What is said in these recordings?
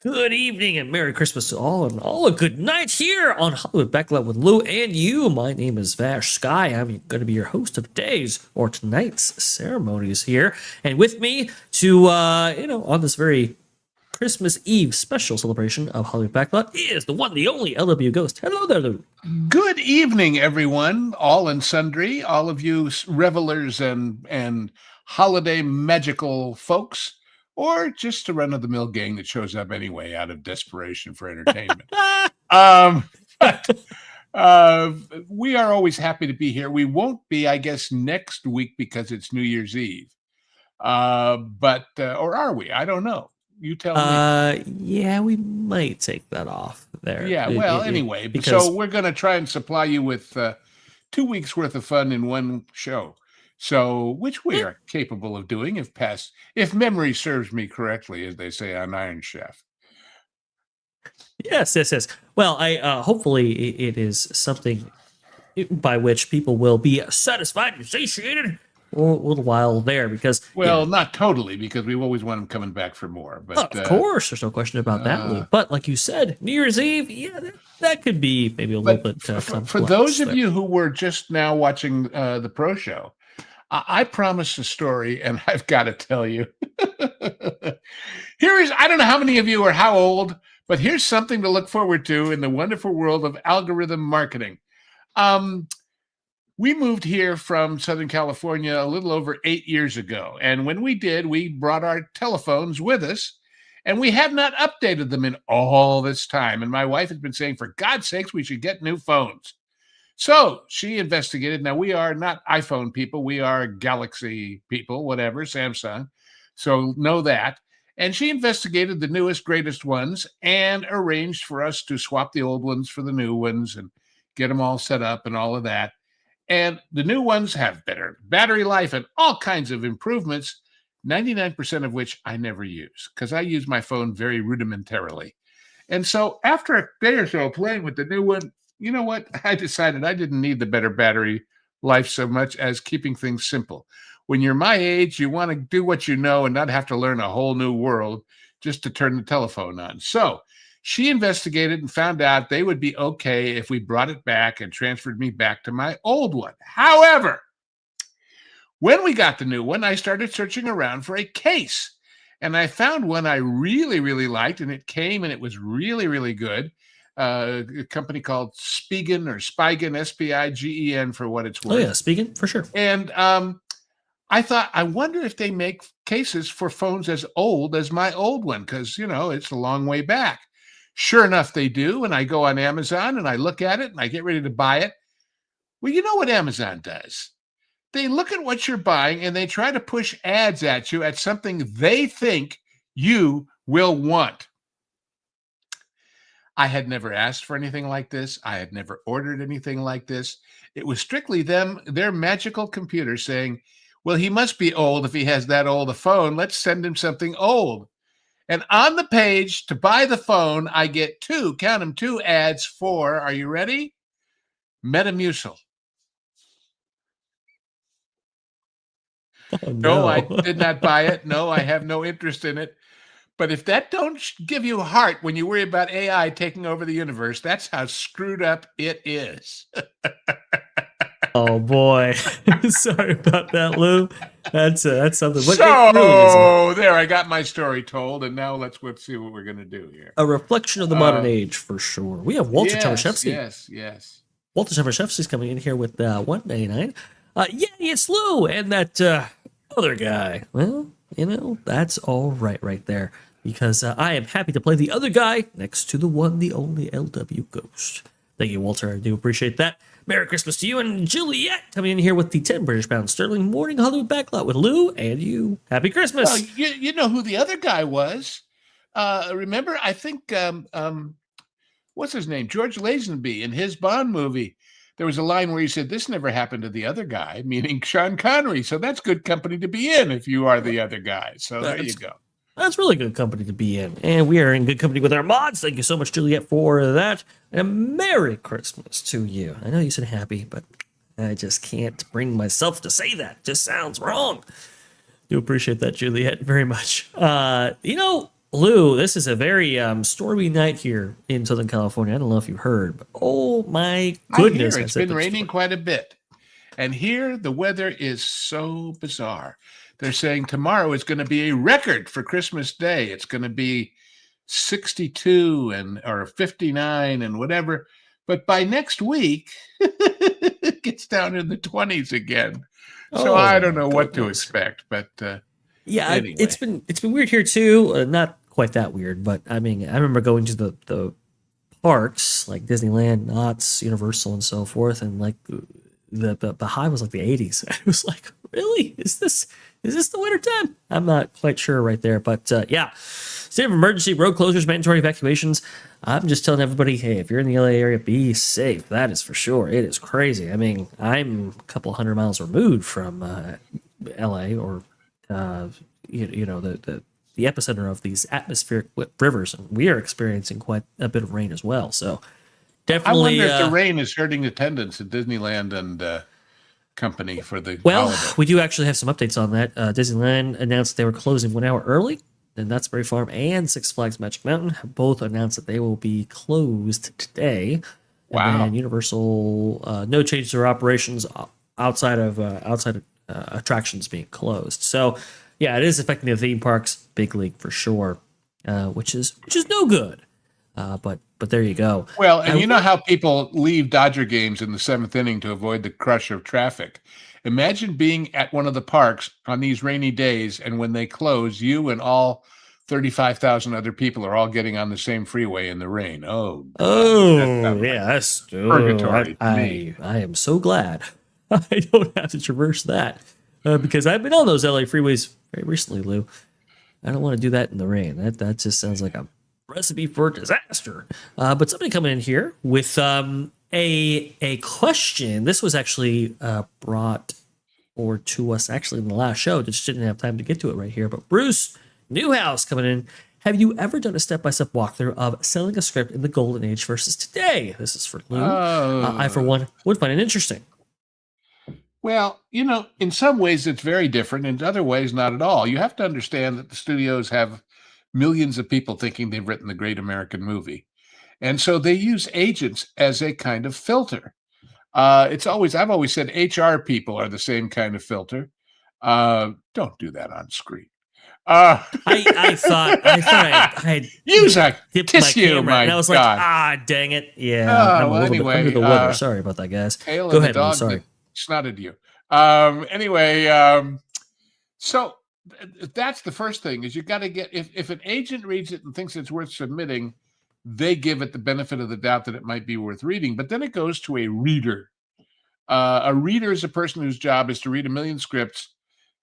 Good evening and Merry Christmas to all, and all a good night here on Hollywood Backlot with Lou and you. My name is VashSky. I'm going to be your host of today's or tonight's ceremonies here, and with me to on this very Christmas Eve special celebration of Hollywood Backlot is the one, the only LW Ghost. Hello there, Lou. Good evening, everyone, all and sundry, all of you revelers and holiday magical folks, or just a run-of-the-mill gang that shows up anyway out of desperation for entertainment. We are always happy to be here. We won't be, I guess, next week because it's New Year's Eve. Or are we? I don't know. You tell me. Yeah, we might take that off there. Yeah, well, anyway, so we're going to try and supply you with 2 weeks worth of fun in one show. So, which we are capable of doing if memory serves me correctly, as they say on Iron Chef. Yes. Well, I hopefully it is something by which people will be satisfied and satiated for a little while there, because not totally, because we always want them coming back for more. But of course, there's no question about that, Lou. But like you said, New Year's Eve, that could be maybe a little bit for those of you who were just now watching the pro show. I promised a story, and I've got to tell you. I don't know how many of you are how old, but here's something to look forward to in the wonderful world of algorithm marketing. We moved here from Southern California a little over 8 years ago. And when we did, we brought our telephones with us, and we have not updated them in all this time. And my wife has been saying, for God's sakes, we should get new phones. So she investigated. Now, we are not iPhone people. We are Galaxy people, whatever, Samsung. So know that. And she investigated the newest, greatest ones and arranged for us to swap the old ones for the new ones and get them all set up and all of that. And the new ones have better battery life and all kinds of improvements, 99% of which I never use because I use my phone very rudimentarily. And so after a day or so playing with the new one, you know what? I decided I didn't need the better battery life so much as keeping things simple. When you're my age, you want to do what you know and not have to learn a whole new world just to turn the telephone on. So she investigated and found out they would be okay if we brought it back and transferred me back to my old one. However, when we got the new one, I started searching around for a case. And I found one I really, really liked, and it came and it was really, really good. A company called Spigen or Spigen, Spigen for what it's worth. Oh, yeah, Spigen, for sure. And I thought, I wonder if they make cases for phones as old as my old one, because, it's a long way back. Sure enough, they do. And I go on Amazon and I look at it and I get ready to buy it. Well, you know what Amazon does? They look at what you're buying and they try to push ads at you at something they think you will want. I had never asked for anything like this. I had never ordered anything like this. It was strictly their magical computer saying, well, he must be old if he has that old a phone. Let's send him something old. And on the page to buy the phone, I get two ads for, are you ready? Metamucil. Oh, no, I did not buy it. No, I have no interest in it. But if that don't give you heart when you worry about AI taking over the universe, that's how screwed up it is. Oh boy, sorry about that, Lou. That's something. But so there, I got my story told, and now let's see what we're going to do here. A reflection of the modern age, for sure. We have Walter Tomaszewski. Yes. Walter Tomaszewski's coming in here with $1.99. Yeah, it's Lou and that other guy. Well, that's all right there. Because I am happy to play the other guy next to the one, the only LW Ghost. Thank you, Walter. I do appreciate that. Merry Christmas to you and Juliet coming in here with the 10 British pound sterling morning Hollywood Backlot with Lou and you. Happy Christmas. Well, you know who the other guy was. Remember, I think, what's his name? George Lazenby in his Bond movie. There was a line where he said, this never happened to the other guy, meaning Sean Connery. So that's good company to be in if you are the other guy. So there you go. That's really good company to be in. And we are in good company with our mods. Thank you so much, Juliet, for that. And a Merry Christmas to you. I know you said happy, but I just can't bring myself to say that. It just sounds wrong. Do appreciate that, Juliet, very much. Lou, this is a very stormy night here in Southern California. I don't know if you heard, but oh my I hear goodness, it's has it been been raining stormy. quite a bit. And here the weather is so bizarre. They're saying tomorrow is going to be a record for Christmas Day. It's going to be 62 and or 59 and whatever. But by next week, it gets down in the 20s again. So Oh I don't my know what to goodness. expect. But Yeah, anyway, it's been weird here too. Not quite that weird, but I mean, I remember going to the parks like Disneyland, Knott's, Universal, and so forth, and like the high was like the 80s. It was like, really, is this the winter time? I'm not quite sure right there, but yeah, state of emergency, road closures, mandatory evacuations. I'm just telling everybody, hey, if you're in the LA area, be safe. That is for sure. It is crazy. I mean, I'm a couple hundred miles removed from LA or uh, you know the epicenter of these atmospheric rivers, and we are experiencing quite a bit of rain as well. So I wonder definitely, if the rain is hurting attendance at Disneyland and company for the well, holiday. we do actually have some updates on that. Disneyland announced they were closing 1 hour early. And Knott's Berry Farm and Six Flags Magic Mountain have both announced that they will be closed today. And Wow. then Universal, no change to their operations outside of attractions being closed. So, yeah, it is affecting the theme parks, big league for sure, which is no good. But there you go. Well, and you know how people leave Dodger games in the seventh inning to avoid the crush of traffic. Imagine being at one of the parks on these rainy days, and when they close, you and all 35,000 other people are all getting on the same freeway in the rain. Oh, God. Oh, yeah, that's purgatory to me. I am so glad I don't have to traverse that because I've been on those LA freeways very recently, Lou. I don't want to do that in the rain. That just sounds like a recipe for disaster. But somebody coming in here with a question. This was actually brought forward to us actually in the last show. Just didn't have time to get to it right here. But Bruce Newhouse coming in. Have you ever done a step-by-step walkthrough of selling a script in the golden age versus today? This is for Lou. I, for one, would find it interesting. Well, you know, in some ways it's very different. In other ways, not at all. You have to understand that the studios have millions of people thinking they've written the great American movie. And so they use agents as a kind of filter. I've always said HR people are the same kind of filter. Don't do that on screen. I thought I had use a dipped my tissue, camera, my and I was God. like, dang it. Yeah, I'm a Well, little bit anyway, under the weather. Sorry about that, guys. Tail Go and the ahead, Lou. dog Sorry. that snotted you. Anyway, so that's the first thing is you got to get, if an agent reads it and thinks it's worth submitting, they give it the benefit of the doubt that it might be worth reading. But then it goes to a reader. A reader is a person whose job is to read a million scripts,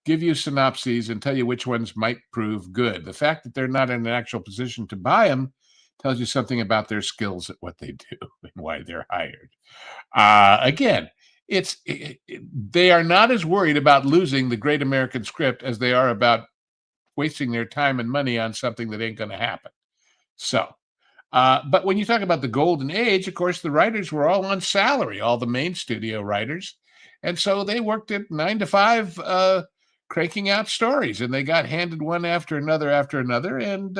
give you synopses, and tell you which ones might prove good. The fact that they're not in an actual position to buy them tells you something about their skills at what they do and why they're hired. Again, they are not as worried about losing the great American script as they are about wasting their time and money on something that ain't going to happen. So, but when you talk about the golden age, of course, the writers were all on salary, all the main studio writers. And so they worked at 9 to 5, cranking out stories, and they got handed one after another. And,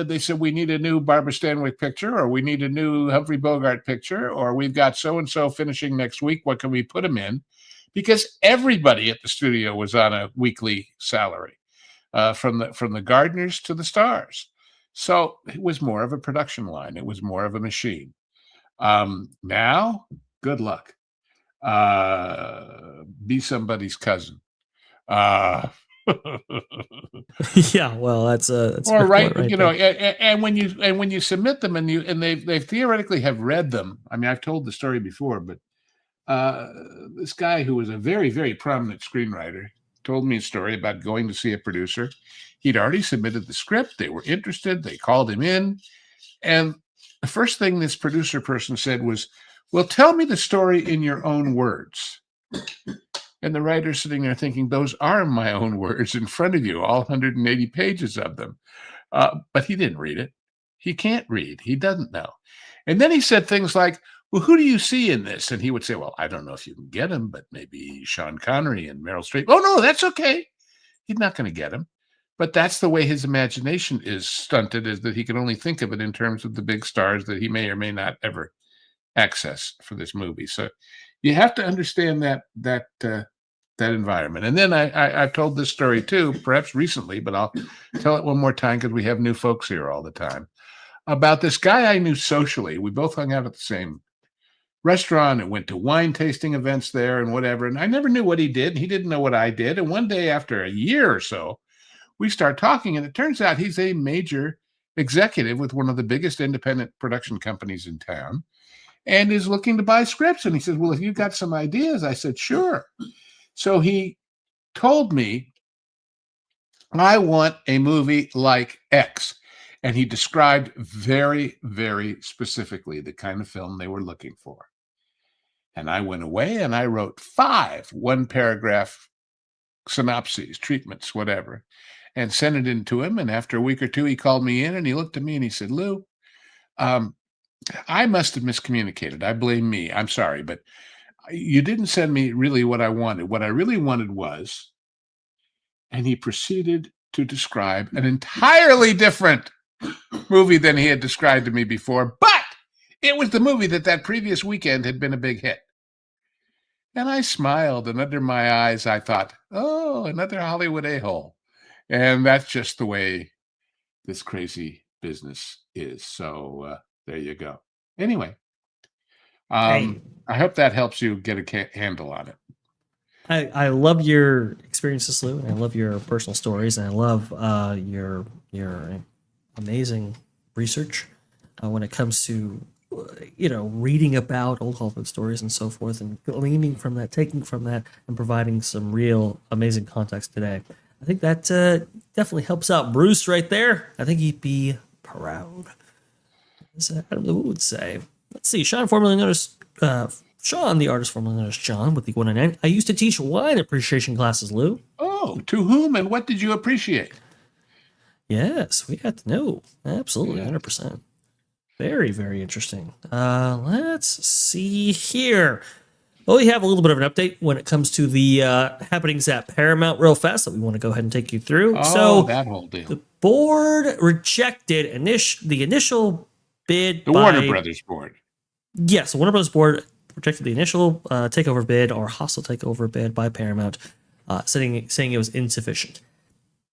they said, we need a new Barbara Stanwyck picture, or we need a new Humphrey Bogart picture, or we've got so-and-so finishing next week. What can we put them in? Because everybody at the studio was on a weekly salary, from the gardeners to the stars. So it was more of a production line. It was more of a machine. Now, good luck. Be somebody's cousin. Yeah, well, that's Or right, right there. And when you submit them and they theoretically have read them. I mean, I've told the story before, but this guy who was a very, very prominent screenwriter told me a story about going to see a producer. He'd already submitted the script. They were interested. They called him in. And the first thing this producer person said was, well, tell me the story in your own words. And the writer's sitting there thinking, those are my own words in front of you, all 180 pages of them. But he didn't read it. He can't read. He doesn't know. And then he said things like, well, who do you see in this? And he would say, well, I don't know if you can get him, but maybe Sean Connery and Meryl Streep. Oh, no, that's okay. He's not going to get him But that's the way his imagination is stunted, is that he can only think of it in terms of the big stars that he may or may not ever access for this movie. So you have to understand that environment. And then I've told this story too, perhaps recently, but I'll tell it one more time because we have new folks here all the time, about this guy I knew socially. We both hung out at the same restaurant and went to wine tasting events there and whatever. And I never knew what he did. And he didn't know what I did. And one day, after a year or so, we start talking, and it turns out he's a major executive with one of the biggest independent production companies in town and is looking to buy scripts. And he says, well, if you've got some ideas, I said, sure. So he told me, I want a movie like X. And he described very, very specifically the kind of film they were looking for. And I went away and I wrote 5 one-paragraph synopses, treatments, whatever, and sent it in to him. And after a week or 2, he called me in and he looked at me and he said, Lou, I must have miscommunicated. I blame me. I'm sorry, but you didn't send me really what I wanted. What I really wanted was, and he proceeded to describe an entirely different movie than he had described to me before, but it was the movie that previous weekend had been a big hit. And I smiled, and under my eyes, I thought, oh, another Hollywood a-hole. And that's just the way this crazy business is. So there you go. Anyway, Hey, I hope that helps you get a handle on it. I love your experiences, Lou, and I love your personal stories, and I love your amazing research when it comes to reading about old Hollywood stories and so forth, and gleaning from that, taking from that, and providing some real amazing context today. I think that definitely helps out Bruce right there. I think he'd be proud, as Adam Lewis would say. Let's see, Sean, formerly known as Sean, the artist formerly known as John, with the 199. I used to teach wine appreciation classes, Lou. Oh, to whom and what did you appreciate? Yes, we got to know. Absolutely, Yeah. 100%. Very, very interesting. Let's see here. Well, we have a little bit of an update when it comes to the happenings at Paramount real fast that we want to go ahead and take you through. Oh, So that whole deal. the board rejected the initial bid The by Warner Brothers board. Yes, the Warner Bros. Board rejected the initial takeover bid or hostile takeover bid by Paramount, saying it was insufficient.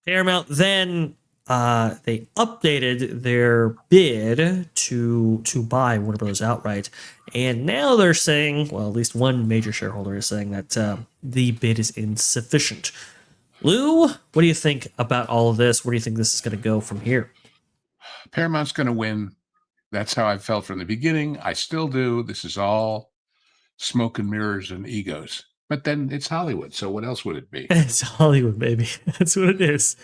Paramount then they updated their bid to buy Warner Bros. Outright, and now they're saying, well, at least one major shareholder is saying that the bid is insufficient. Lou, what do you think about all of this? Where do you think this is going to go from here? Paramount's going to win. That's how I felt from the beginning. I still do. This is all smoke and mirrors and egos. But then it's Hollywood. So what else would it be? It's Hollywood, baby. That's what it is.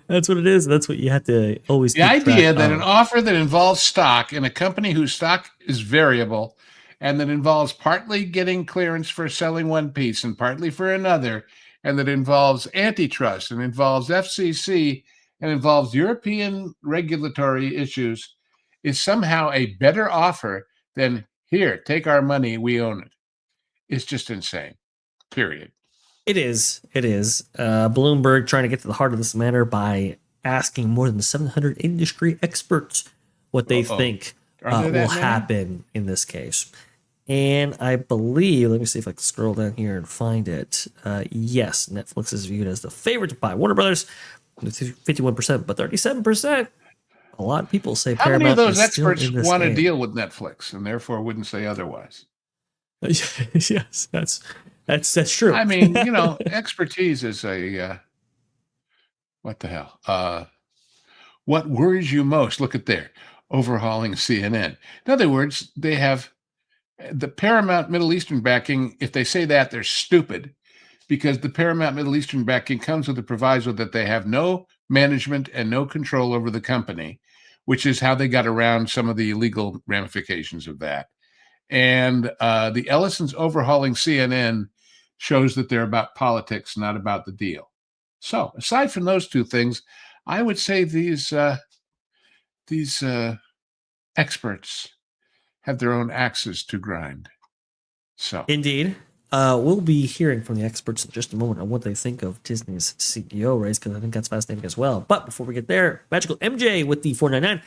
That's what it is. That's what you have to always. The idea that an offer that involves stock in a company whose stock is variable and that involves partly getting clearance for selling one piece and partly for another, and that involves antitrust and involves FCC and involves European regulatory issues is somehow a better offer than, here, take our money, we own it. It's just insane, period. It is. It is. Bloomberg trying to get to the heart of this matter by asking more than 700 industry experts what they think will happen in this case. And I believe, let me see if I can scroll down here and find it. Yes, Netflix is viewed as the favorite to buy Warner Brothers, 51%, but 37%. A lot of people say How Paramount many of those is still experts in this want to game. deal with Netflix and therefore wouldn't say otherwise? Yes, that's true. I mean, expertise is what the hell? What worries you most? Look at there, overhauling CNN. In other words, they have the Paramount Middle Eastern backing. If they say that, they're stupid, because the Paramount Middle Eastern backing comes with the proviso that they have no management and no control over the company, which is how they got around some of the illegal ramifications of that. And the Ellisons overhauling CNN shows that they're about politics, not about the deal. So aside from those two things, I would say these experts have their own axes to grind. So Indeed. we'll be hearing from the experts in just a moment on what they think of Disney's CEO race, because I think that's fascinating as well. But before we get there, Magical MJ with the 499.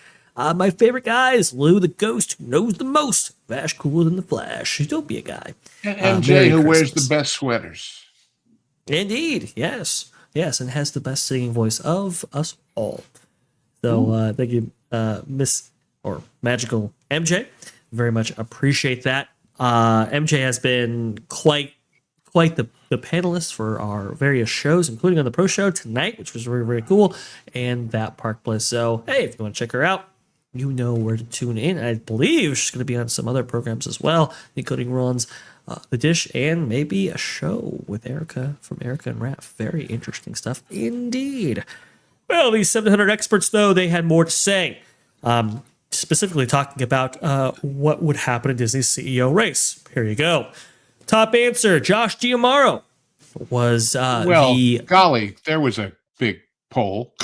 My favorite guy is Lou the Ghost, who knows the most. Vash cooler than the Flash. Don't be a guy. And MJ, who wears the best sweaters. Indeed, yes. Yes, and has the best singing voice of us all. So thank you, Miss or Magical MJ. Very much appreciate that. MJ has been quite the panelist for our various shows, including on the Pro Show tonight, which was very, very cool, and that Park Bliss. So, hey, if you want to check her out, you know where to tune in. I believe she's going to be on some other programs as well, including Ron's The Dish, and maybe a show with Erica from Erica and Raph. Very interesting stuff indeed. Well, these 700 experts, though, they had more to say. Specifically talking about what would happen in Disney's CEO race. Here you go. Top answer, Josh Damaro was golly, there was a big poll.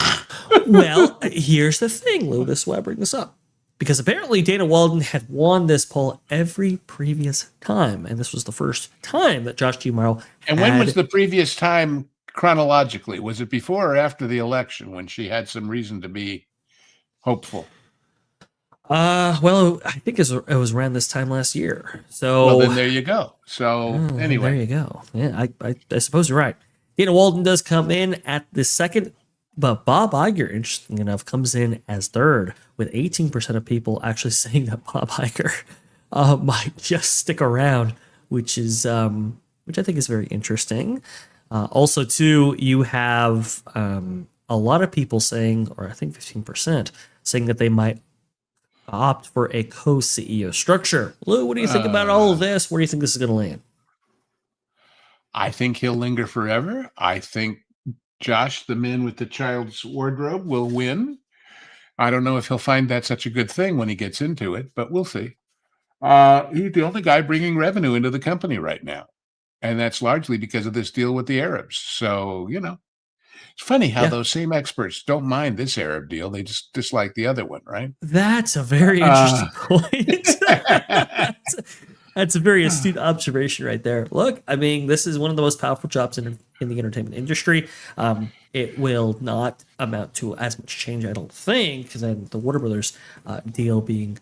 Well, here's the thing, Lou. This is why I bring this up. Because apparently Dana Walden had won this poll every previous time. And this was the first time that Josh Damaro And when was the previous time chronologically? Was it before or after the election when she had some reason to be hopeful? Well, I think it was around this time last year. So well, then there you go. So anyway, there you go. Yeah, I suppose you're right. Dana Walden does come in at the second, but Bob Iger, interesting enough, comes in as third, with 18% of people actually saying that Bob Iger might just stick around, which I think is very interesting. Also, too, you have a lot of people saying, or I think 15%, saying that they might opt for a co-CEO structure. Lou, what do you think about all of this? Where do you think this is going to land? I think he'll linger forever. I think Josh, the man with the child's wardrobe, will win. I don't know if he'll find that such a good thing when he gets into it, but we'll see. He's the only guy bringing revenue into the company right now. And that's largely because of this deal with the Arabs. So, it's funny how those same experts don't mind this Arab deal. They just dislike the other one, right? That's a very interesting point. That's a very astute observation right there. Look, I mean, this is one of the most powerful jobs in the entertainment industry. It will not amount to as much change, I don't think, because then the Warner Brothers deal being,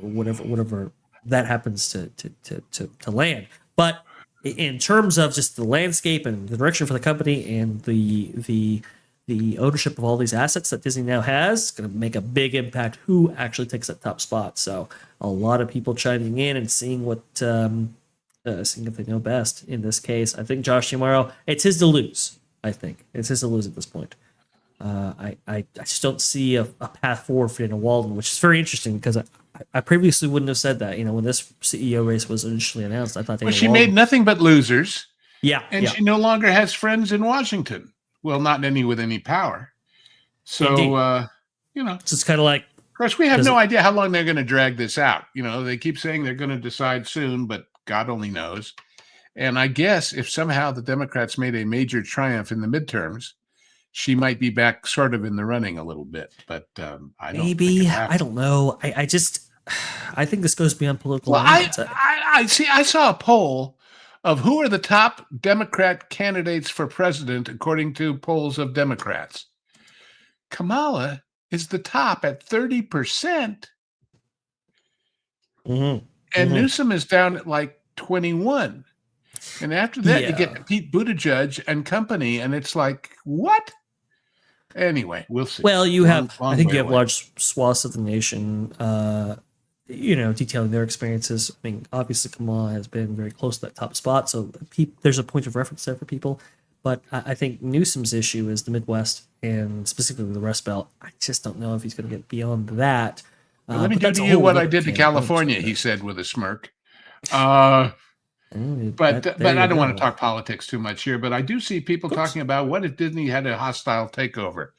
whatever that happens to land. But in terms of just the landscape and the direction for the company and the ownership of all these assets that Disney now has, it's going to make a big impact who actually takes that top spot. So a lot of people chiming in and seeing seeing if they know best in this case. I think Josh Damaro, it's his to lose. I think it's his to lose at this point. I just don't see a path forward for Dana Walden, which is very interesting because I previously wouldn't have said that. When this CEO race was initially announced, I thought she made nothing but losers. Yeah, and she no longer has friends in Washington. Well, not any with any power. So so it's kind of like. Of course, we have no idea how long they're going to drag this out. They keep saying they're going to decide soon, but God only knows. And I guess if somehow the Democrats made a major triumph in the midterms, she might be back sort of in the running a little bit. But I don't know. I think this goes beyond political. Well, I see. I saw a poll of who are the top Democrat candidates for president according to polls of Democrats. Kamala is the top at 30%. Mm-hmm. And Newsom is down at like 21. And after that, you get Pete Buttigieg and company, and it's like, what? Anyway, we'll see. Well, you have large swaths of the nation, detailing their experiences. I mean, obviously, Kamala has been very close to that top spot, so there's a point of reference there for people. But I think Newsom's issue is the Midwest and specifically the Rust Belt. I just don't know if he's going to get beyond that. Let me do to you what I did to California, he said with a smirk. But I don't want to talk politics too much here, but I do see people talking about what if Disney had a hostile takeover?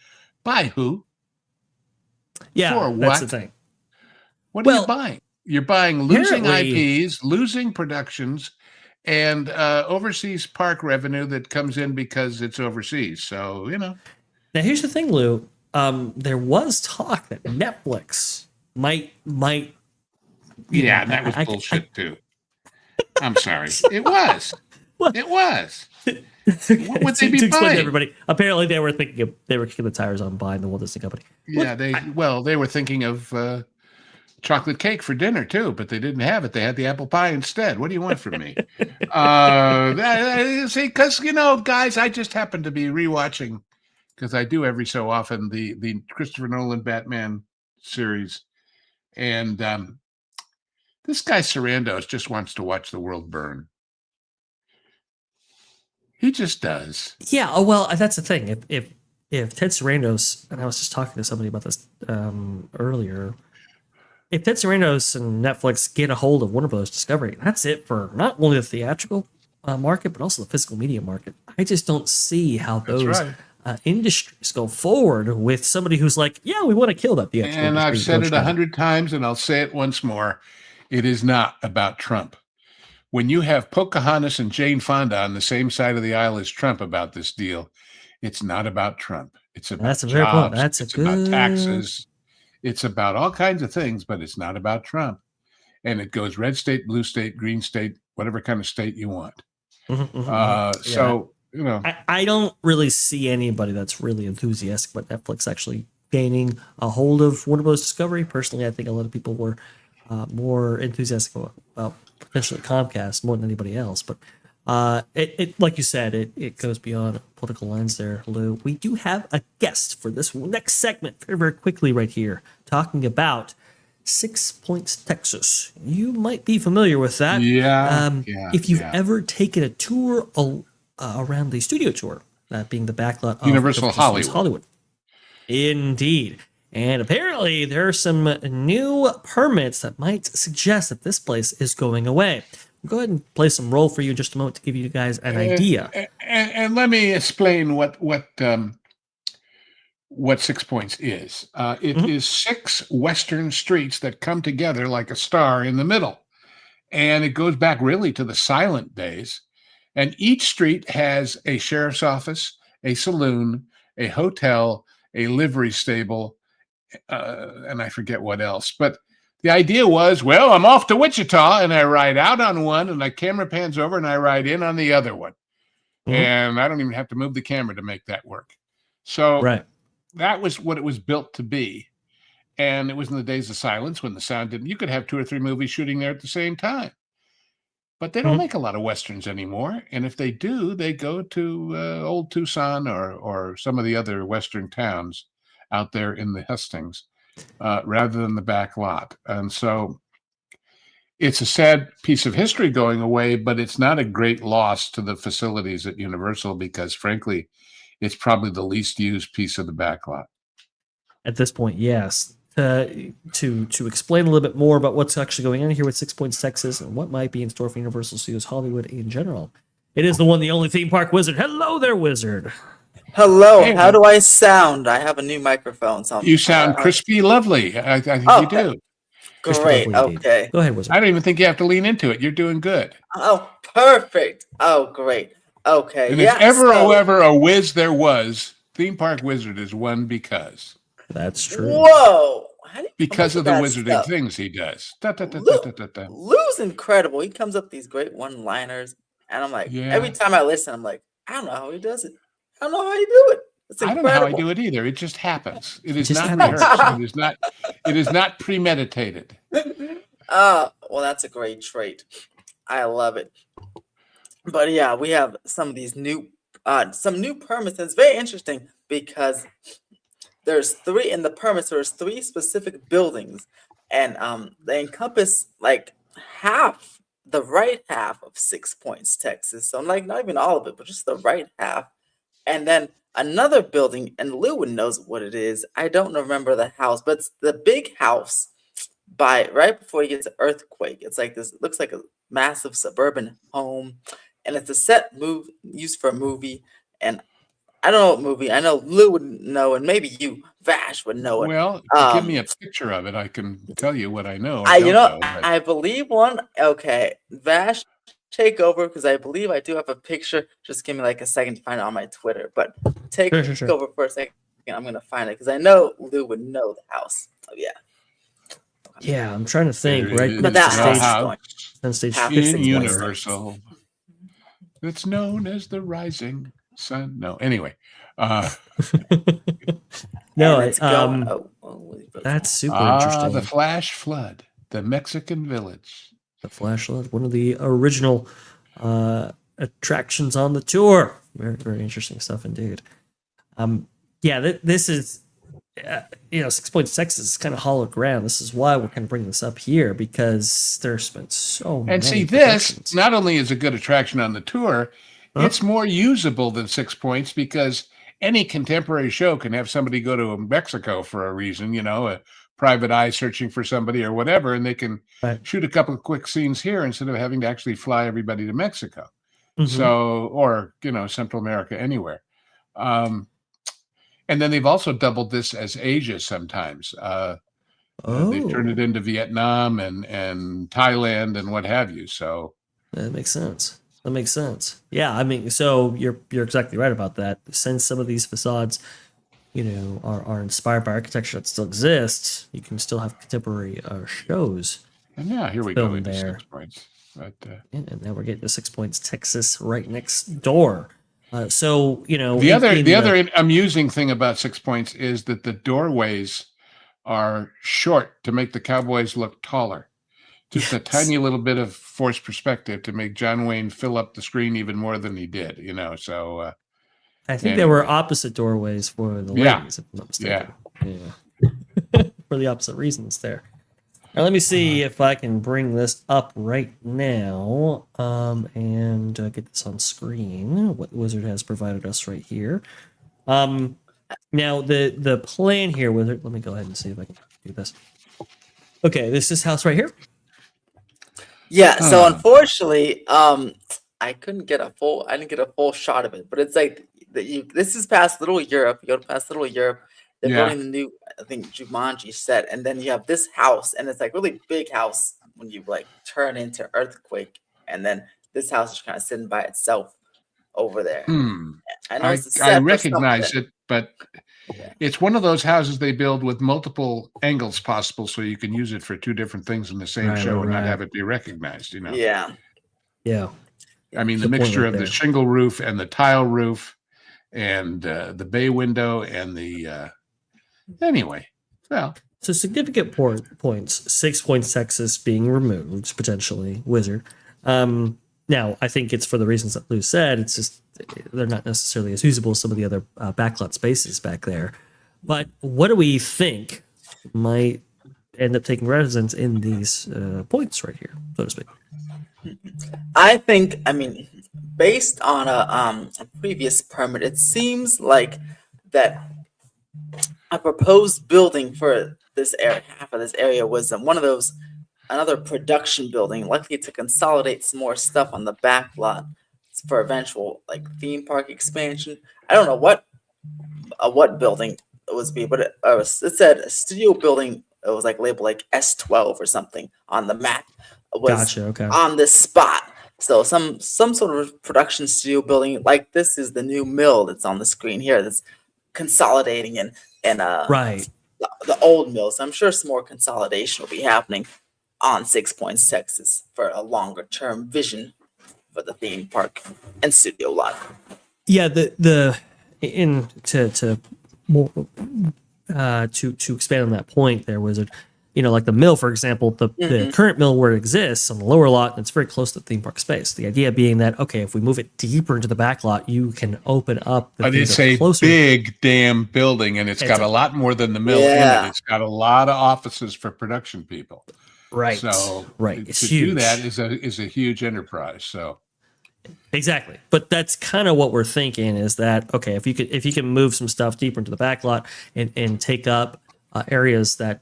By who? Yeah, for what? That's the thing. What are you buying? You're buying losing IPs, losing productions, and overseas park revenue that comes in because it's overseas. So, Now, here's the thing, Lou. There was talk that Netflix might. Yeah, that was bullshit too. I'm sorry. It was. What? It was. What would they be to explain buying? to everybody, apparently they were kicking the tires on buying the Walt Disney Company. Yeah, they were thinking of chocolate cake for dinner too, but they didn't have it. They had the apple pie instead. What do you want from me? See, because guys, I just happen to be rewatching, because I do every so often, the Christopher Nolan Batman series, and this guy Sarandos just wants to watch the world burn. He just does. Yeah. Oh well, that's the thing. If Ted Sarandos, and I was just talking to somebody about this earlier, if Ted Sarandos and Netflix get a hold of Warner Bros. Discovery, that's it for not only the theatrical market but also the physical media market. I just don't see how those industries go forward with somebody who's like, yeah, we want to kill that theatrical. And I've said it 100 times, and I'll say it once more. It is not about Trump. When you have Pocahontas and Jane Fonda on the same side of the aisle as Trump about this deal, it's not about Trump. It's about jobs. It's about taxes. It's about all kinds of things, but it's not about Trump. And it goes red state, blue state, green state, whatever kind of state you want. So, I don't really see anybody that's really enthusiastic about Netflix actually gaining a hold of Warner Bros. Discovery. Personally, I think a lot of people were more enthusiastic about potentially Comcast more than anybody else. But it like you said, it goes beyond political lines there, Lou. We do have a guest for this next segment very, very quickly right here, talking about 6 Points, Texas. You might be familiar with that. If you've ever taken a tour around the studio tour, that being the backlot of Universal Hollywood. Indeed. And apparently there are some new permits that might suggest that this place is going away. I'll go ahead and play some roll for you in just a moment to give you guys an idea. And let me explain what 6 Points is. It is 6 Western streets that come together like a star in the middle. And it goes back really to the silent days. And each street has a sheriff's office, a saloon, a hotel, a livery stable, and I forget what else. But the idea was, well, I'm off to Wichita, and I ride out on one, and the camera pans over, and I ride in on the other one. And I don't even have to move the camera to make that work. So that was what it was built to be. And it was in the days of silence when the sound didn't. You could have 2 or 3 movies shooting there at the same time. But they don't make a lot of Westerns anymore. And if they do, they go to old Tucson or some of the other Western towns out there in the hustings rather than the back lot. And so it's a sad piece of history going away, but it's not a great loss to the facilities at Universal because, frankly, it's probably the least used piece of the back lot. At this point, yes. To explain a little bit more about what's actually going on here with 6 Points, Texas, and what might be in store for Universal Studios Hollywood in general, it is the one, the only theme park wizard. Hello there, wizard. Hello. Hey, how do I sound? I have a new microphone. So you sound crispy, lovely. I think you do. Great. Okay. Go ahead, wizard. I don't even think you have to lean into it. You're doing good. Oh, perfect. Oh, great. Okay. And if ever a whiz there was, theme park wizard is one because. That's true. Whoa. Because of the wizarding things he does. Lou's incredible. He comes up with these great one-liners. And I'm like, every time I listen, I'm like, I don't know how he does it. I don't know how you do it. It's incredible. I don't know how I do it either. It just happens. It is not rehearsed. It is not premeditated. Well, that's a great trait. I love it. But yeah, we have some new permits. And it's very interesting because there's 3 in the permits. There's 3 specific buildings, and they encompass like the right half of 6 Points, Texas. So like not even all of it, but just the right half. And then another building, and Lou knows what it is. I don't remember the house, but it's the big house right before you get to Earthquake. It's like this. It looks like a massive suburban home, and it's a set used for a movie. And I don't know what movie. I know Lou would know, and maybe you, Vash, would know it. Well, give me a picture of it. I can tell you what I know. I believe one. Okay, Vash, take over because I believe I do have a picture. Just give me like a second to find it on my Twitter. But take over for a second. I'm gonna find it because I know Lou would know the house. Oh yeah. Yeah, I'm trying to think. There Right, is But it's the that a house stage, is house going then stage half in 6.6. Universal that's known as the Rising Sun. No, anyway. no, And it's going. that's super interesting. The Flash Flood, the Mexican Village. The Flashlight, one of the original attractions on the tour. Very, very interesting stuff indeed. Yeah, this is, 6 Points Texas is kind of hollow ground. This is why we're kind of bringing this up here because there's been so many. And see, productions. this not only is a good attraction on the tour, it's more usable than 6 Points because any contemporary show can have somebody go to Mexico for a reason, a private eye searching for somebody or whatever, and they can Right. shoot a couple of quick scenes here instead of having to actually fly everybody to Mexico. Mhm. So, or, Central America, anywhere. And then they've also doubled this as Asia sometimes. They've turned it into Vietnam and Thailand and what have you. So that makes sense. Yeah, I mean, so you're exactly right about that. Since some of these facades, are inspired by architecture that still exists, you can still have contemporary shows. And yeah, here we go filmed into there. 6 Points. But And now we're getting to 6 Points Texas right next door. So the other amusing thing about 6 Points is that the doorways are short to make the cowboys look taller. Just a tiny little bit of forced perspective to make John Wayne fill up the screen even more than he did, So I think there were opposite doorways for the ladies, if I'm not mistaken. Yeah. For the opposite reasons there. Now, let me see if I can bring this up right now and get this on screen. What Wizard has provided us right here. Now, the plan here, Wizard, let me go ahead and see if I can do this. Okay, this is house right here. Yeah, so unfortunately, I didn't get a full shot of it, but it's like this is past Little Europe. You go past Little Europe. They're building the new, I think, Jumanji set, and then you have this house, and it's like really big house when you like turn into Earthquake, and then this house is kind of sitting by itself over there. I know it's a set I for recognize something. it, but it's one of those houses they build with multiple angles possible, so you can use it for two different things in the same show and not have it be recognized. Yeah. I mean, the Good point mixture right of the there. shingle roof and the tile roof, and the bay window and the. Anyway, well. So significant points. 6 Points Texas being removed potentially. Wizard. Now I think it's for the reasons that Lou said. It's just they're not necessarily as usable as some of the other backlot spaces back there. But what do we think might end up taking residence in these points right here, so to speak? I think, based on a previous permit, it seems like that a proposed building for this area, half of this area, was another production building, likely to consolidate some more stuff on the back lot for eventual theme park expansion. I don't know what building it was but it said a studio building. It was labeled S12 or something on the map. It was Gotcha. Okay. on this spot. So some sort of production studio building, like this is the new mill that's on the screen here, that's consolidating and right. the old mills. I'm sure some more consolidation will be happening on 6 Points Texas for a longer term vision for the theme park and studio lot. Yeah, to expand on that point, there was like the mill, for example, the current mill where it exists on the lower lot, it's very close to the theme park space. The idea being that, okay, if we move it deeper into the back lot, you can open up the But it's a big damn building, and it's got a lot more than the mill in it. It's got a lot of offices for production people. Right. So it's to huge. do that is a huge enterprise. So exactly. But that's kind of what we're thinking is that, okay, if you can move some stuff deeper into the back lot and take up areas that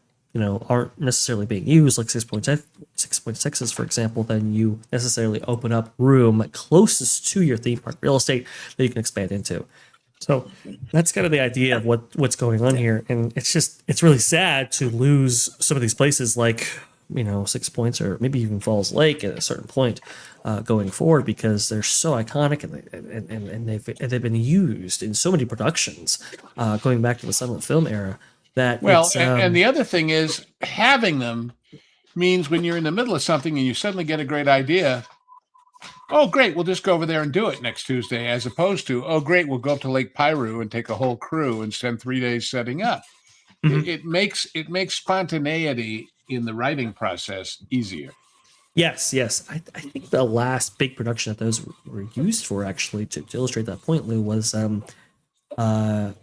aren't necessarily being used, like 6 Points Texas, for example, then you necessarily open up room closest to your theme park real estate that you can expand into. So that's kind of the idea of what's going on here. And it's really sad to lose some of these places like, 6 Points or maybe even Falls Lake at a certain point going forward, because they're so iconic and they've been used in so many productions going back to the silent film era. And the other thing is having them means when you're in the middle of something and you suddenly get a great idea, oh, great, we'll just go over there and do it next Tuesday, as opposed to, oh, great, we'll go up to Lake Piru and take a whole crew and spend 3 days setting up. Mhm. It makes spontaneity in the writing process easier. Yes, yes. I think the last big production that those were used for, actually, to illustrate that point, Lou, was Once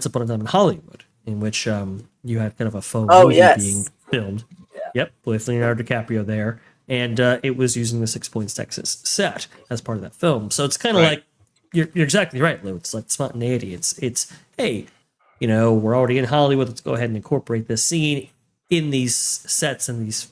Upon a Time in Hollywood, in which you had kind of a faux Oh, movie yes. being filmed. Yeah. Yep, with Leonardo DiCaprio there, and it was using the 6 Points, Texas set as part of that film. So it's kind of Right. like you're exactly right, Lou. It's like spontaneity. It's hey, we're already in Hollywood. Let's go ahead and incorporate this scene in these sets and these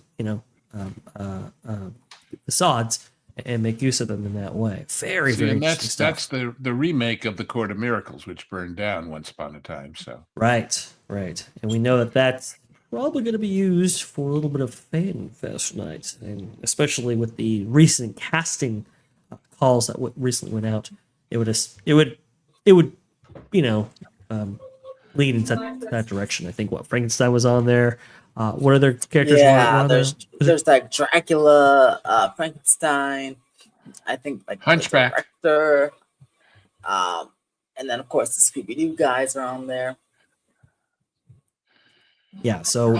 facades and make use of them in that way. Very, See, very and interesting that's stuff. the remake of the Court of Miracles, which burned down once upon a time. So Right, right. And we know that that's probably going to be used for a little bit of fan fest night, and especially with the recent casting calls that recently went out, it would lead into that direction. I think Frankenstein was on there. What other characters were Yeah, on there? there's like Dracula, Frankenstein. I think like the Hunchback. director, and then of course the Scooby Doo guys are on there. Yeah, so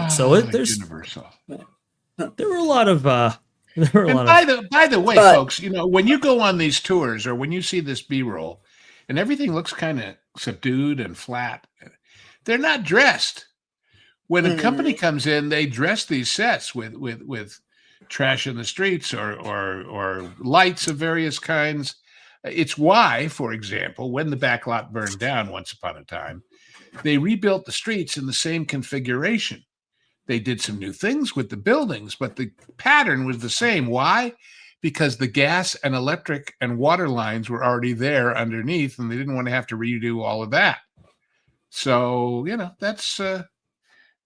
there's Universal. there were a lot of And by the way, folks, when you go on these tours or when you see this B-roll and everything looks kind of subdued and flat, they're not dressed. When a company comes in, they dress these sets with trash in the streets or lights of various kinds. It's why, for example, when the Backlot burned down once upon a time, they rebuilt the streets in the same configuration. They did some new things with the buildings, but the pattern was the same. Why? Because the gas and electric and water lines were already there underneath, and they didn't want to have to redo all of that. So,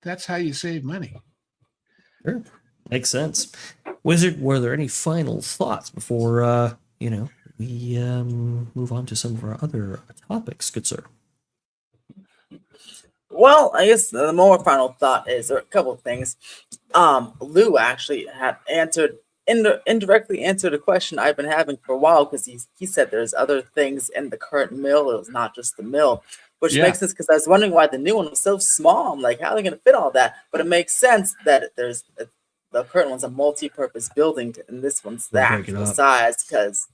that's how you save money. Sure. Makes sense. Wizard, were there any final thoughts before we move on to some of our other topics, good sir? Well, I guess the more final thought is there are a couple of things. Lou actually had indirectly answered a question I've been having for a while, because he said there's other things in the current mill. It was not just the mill, which makes sense, because I was wondering why the new one was so small. I'm like, how are they going to fit all that? But it makes sense that the current one's a multi-purpose building, and this one's that size, because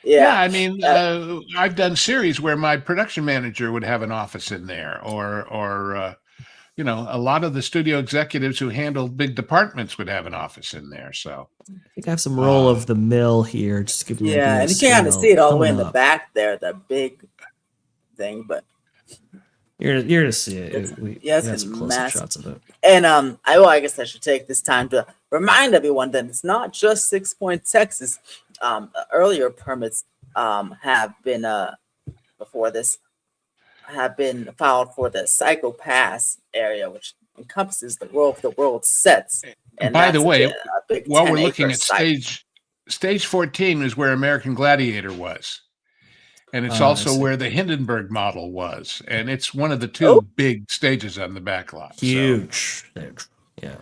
I mean, I've done series where my production manager would have an office in there, or a lot of the studio executives who handle big departments would have an office in there. So I think I have some roll of the mill here, just to give you an idea. And you can't see it all the way in the back there, the big thing, but you're gonna see it. We have some close-up shots of it. And I guess I should take this time to remind everyone that it's not just 6 Points, Texas. Earlier permits have been before this have been filed for the Psycho Pass area, which encompasses the world sets. And by the way, while we're looking at stage 14 is where American Gladiator was. And it's also where the Hindenburg model was. And it's one of the two big stages on the Backlot. Huge stage. Yeah.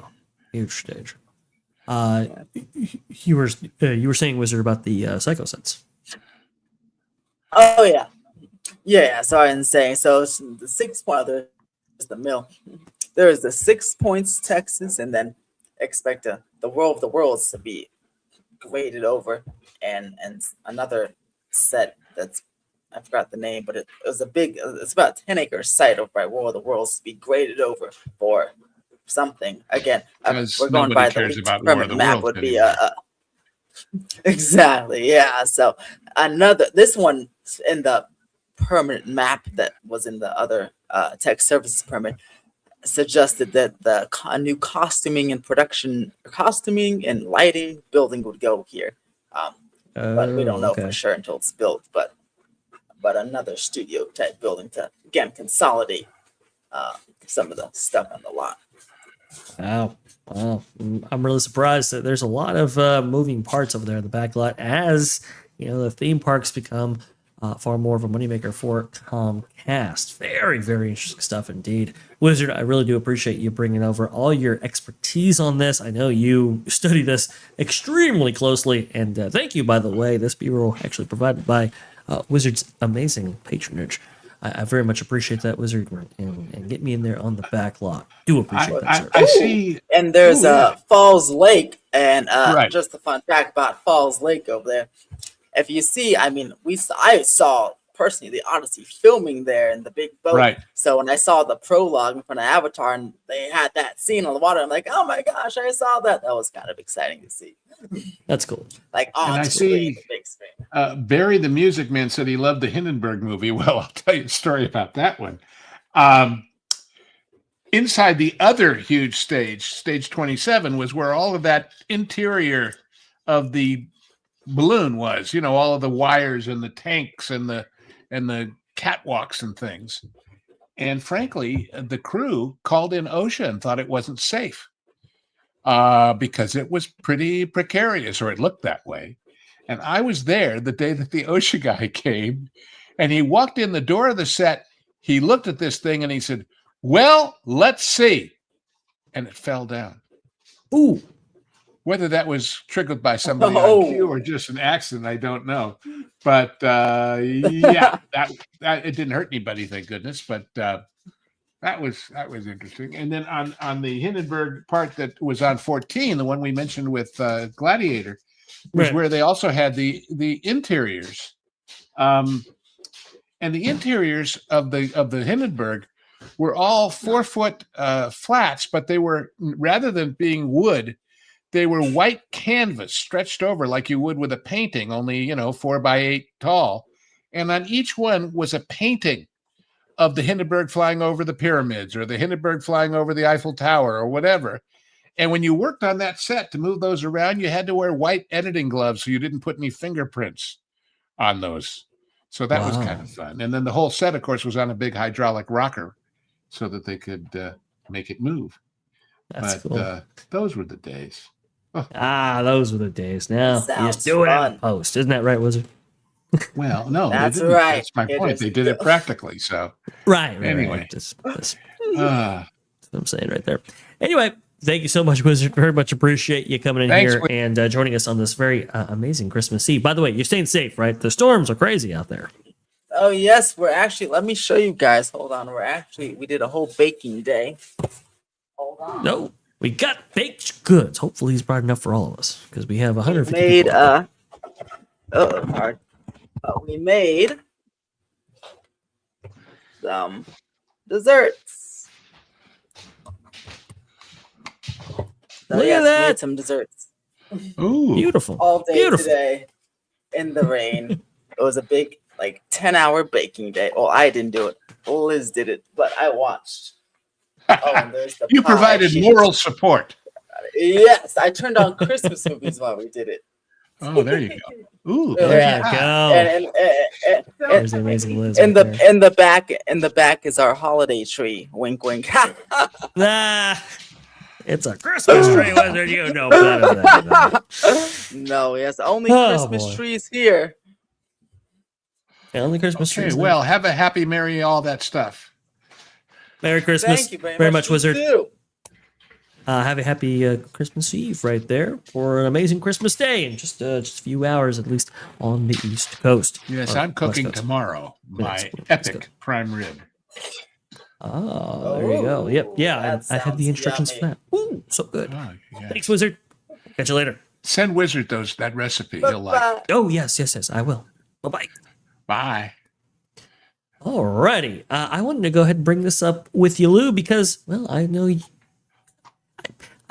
Huge stage. You were saying, Wizard, about the Psycho sets. Oh, yeah. Yeah, sorry, I didn't say. So the 6 point, there's the mill. There is the 6 Points, Texas, and then expect the World of the Worlds to be graded over, and another set that's, I forgot the name, but it was it's about a 10-acre site over by World of the Worlds to be graded over for something. Again, we're going by the permit map would be exactly, yeah. So this one in the permanent map that was in the other tech services permit suggested that a new costuming and lighting building would go here, but we don't know for sure until it's built. But another studio type building to again consolidate some of the stuff on the lot. Wow. I'm really surprised that there's a lot of moving parts over there in the Backlot, as the theme parks become far more of a moneymaker for Comcast. Very, very interesting stuff indeed. Wizard, I really do appreciate you bringing over all your expertise on this. I know you study this extremely closely, and thank you, by the way. This B-roll actually provided by Wizard's amazing patronage. I very much appreciate that, Wizard, and get me in there on the backlot. Do appreciate that, sir. I see. And there's Falls Lake, and Right. just a fun fact about Falls Lake over there. If you see, I mean, I saw personally the Odyssey filming there in the big boat. Right. So when I saw the prologue in front of Avatar and they had that scene on the water, I'm like, oh my gosh, I saw that. That was kind of exciting to see. That's cool. Like, oh, And I it's really see the big screen. Barry the Music Man said he loved the Hindenburg movie. Well, I'll tell you a story about that one. Inside the other huge stage, stage 27, was where all of that interior of the balloon was, all of the wires and the tanks and the catwalks and things. And frankly, the crew called in OSHA and thought it wasn't safe because it was pretty precarious, or it looked that way. And I was there the day that the OSHA guy came, and he walked in the door of the set. He looked at this thing and he said, well, let's see. And it fell down. Ooh. Whether that was triggered by somebody on cue or just an accident, I don't know. But yeah, that it didn't hurt anybody, thank goodness. But that was interesting. And then on the Hindenburg part that was on 14, the one we mentioned with Gladiator, was Right. where they also had the interiors, and the interiors of the Hindenburg were all 4-foot flats, but they were, rather than being wood, they were white canvas stretched over like you would with a painting, only 4x8 tall, and on each one was a painting of the Hindenburg flying over the pyramids, or the Hindenburg flying over the Eiffel Tower, or whatever. And when you worked on that set to move those around, you had to wear white editing gloves so you didn't put any fingerprints on those. So that was kind of fun. And then the whole set, of course, was on a big hydraulic rocker so that they could make it move. That's cool. Those were the days. Those were the days. Now you Sounds just do it fun. in post. Isn't that right, Wizard? Well, no, That's they didn't. right. That's my It point. is- They did it practically. So Right. Anyway. Right. That's uh, what I'm saying right there. Anyway, thank you so much, Wizard. Very much appreciate you coming in Thanks, here and joining us on this very amazing Christmas Eve. By the way, you're staying safe, right? The storms are crazy out there. Oh yes, we're actually. Let me show you guys. Hold on. We did a whole baking day. Hold on. No, we got baked goods. Hopefully, he's brought enough for all of us because we have 150 Made people out hard. We made some desserts. So, Look at yes, we that. made some desserts ooh, there. Beautiful. all day Beautiful. today in the rain. It was a big 10-hour baking day. Well, I didn't do it. Liz did it, but I watched. Oh, and there's the you pie. provided moral support. Yes, I turned on Christmas movies while we did it. Oh, there you go. Ooh, There Yeah. you go. And There's the amazing Liz. in right there. in the back is our holiday tree. Wink, wink. It's a Christmas tree, Wizard. You know better than that. No, yes, only Oh, Christmas boy. trees here. Only Christmas okay, trees. well, have a happy, merry, all that stuff. Merry Christmas. Thank you very much, much, Wizard. You too. Have a happy Christmas Eve right there for an amazing Christmas day in just a few hours at least on the East Coast. Yes, Or I'm West cooking Coast. tomorrow Yes, my that's epic good. prime rib. Oh, there you go. Yep. Yeah, That I had the sounds instructions for yummy. that. Ooh, so good. Oh, yeah. Thanks, Wizard. Catch you later. Send Wizard that recipe. He'll like. Bye-bye. Oh, yes, I will. Bye-bye. Bye. Alrighty. I wanted to go ahead and bring this up with you, Lou, because, well, I know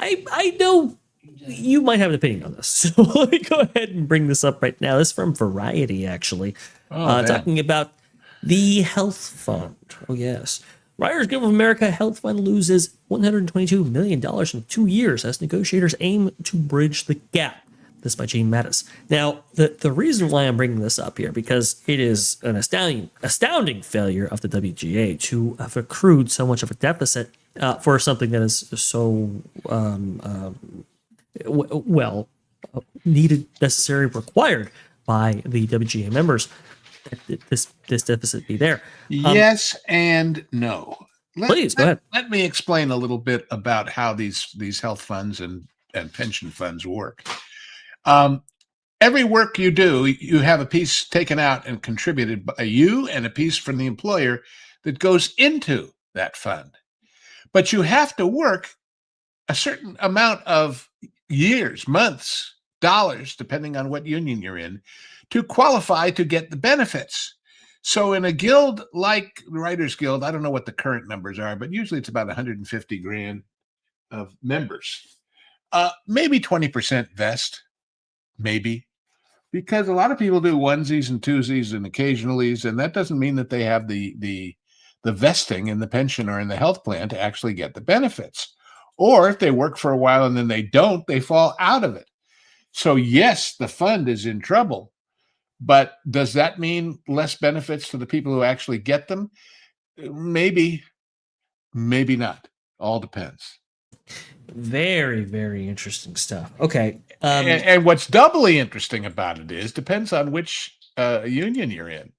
I know you might have an opinion on this. So let me go ahead and bring this up right now. This is from Variety, actually. Oh, Talking about the Health Fund. Oh, yes. Riders Guild of America Health Fund loses $122 million in 2 years as negotiators aim to bridge the gap. This by Gene Mattis. Now, the reason why I'm bringing this up here, because it is an astounding failure of the WGA to have accrued so much of a deficit for something that is so needed, necessary, required by the WGA members. this deficit be there? Yes and no. Please go ahead. Let me explain a little bit about how these health funds and pension funds work. Every work you do, you have a piece taken out and contributed by you and a piece from the employer that goes into that fund. But you have to work a certain amount of years, months, dollars, depending on what union you're in, to qualify to get the benefits. So in a guild like the Writers Guild, I don't know what the current numbers are, but usually it's about 150 grand of members. Maybe 20% vest, maybe, because a lot of people do onesies and twosies and occasionalies, and that doesn't mean that they have the vesting in the pension or in the health plan to actually get the benefits. Or if they work for a while and then they don't, they fall out of it. So yes, the fund is in trouble, but does that mean less benefits to the people who actually get them? Maybe, maybe not. All depends. Very, very interesting stuff. Okay. And what's doubly interesting about it is depends on which union you're in.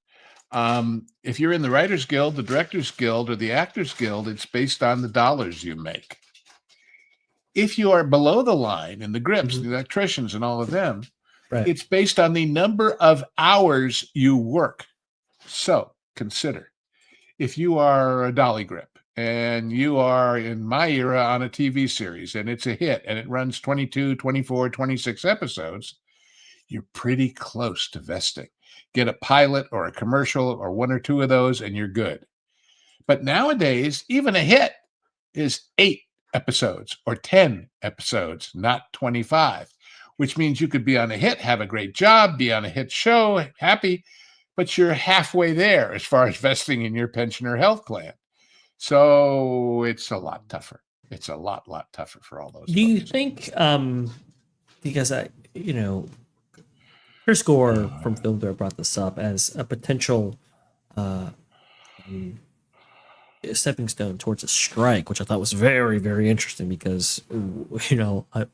If you're in the Writers Guild, the Directors Guild, or the Actors Guild, it's based on the dollars you make. If you are below the line in the grips, the electricians and all of them, right. It's based on the number of hours you work. So consider if you are a dolly grip and you are in my era on a TV series and it's a hit and it runs 22, 24, 26 episodes, you're pretty close to vesting. Get a pilot or a commercial or one or two of those and you're good. But nowadays, even a hit is 8 episodes or 10 episodes, not 25, which means you could be on a hit, have a great job, be on a hit show, happy, but you're halfway there as far as vesting in your pension or health plan. So it's a lot tougher. It's a lot tougher for all those. Do you think, because Chris Gore from Film Bear brought this up as a potential stepping stone towards a strike, which I thought was very, very interesting because,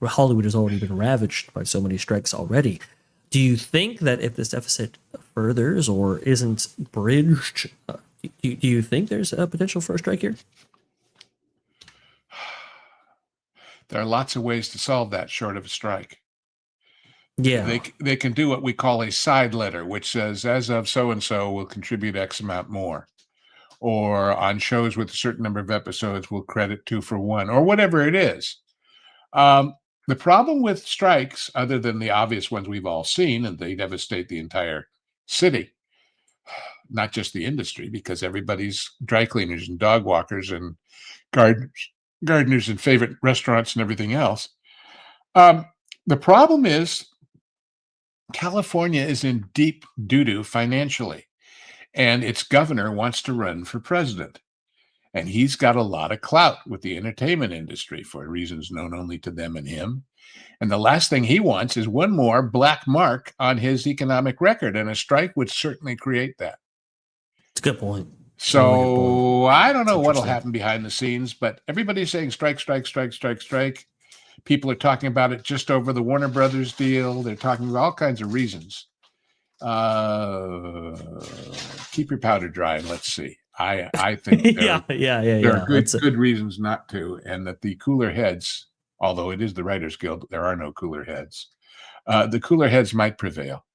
Hollywood has already been ravaged by so many strikes already. Do you think that if this deficit furthers or isn't bridged, do you think there's a potential for a strike here? There are lots of ways to solve that short of a strike. Yeah. They can do what we call a side letter, which says, as of so-and-so will contribute X amount more. Or on shows with a certain number of episodes, we'll credit 2 for 1, or whatever it is. The problem with strikes, other than the obvious ones we've all seen, and they devastate the entire city, not just the industry, because everybody's dry cleaners and dog walkers and gardeners and favorite restaurants and everything else. The problem is California is in deep doo-doo financially. And its governor wants to run for president. And he's got a lot of clout with the entertainment industry for reasons known only to them and him. And the last thing he wants is one more black mark on his economic record. And a strike would certainly create that. It's a good point. So I don't know what'll happen behind the scenes, but everybody's saying strike, strike, strike, strike, strike. People are talking about it just over the Warner Brothers deal. They're talking about all kinds of reasons. Keep your powder dry and let's see. I think there are good reasons not to, and that the cooler heads, although it is the Writers Guild, there are no cooler heads. The cooler heads might prevail.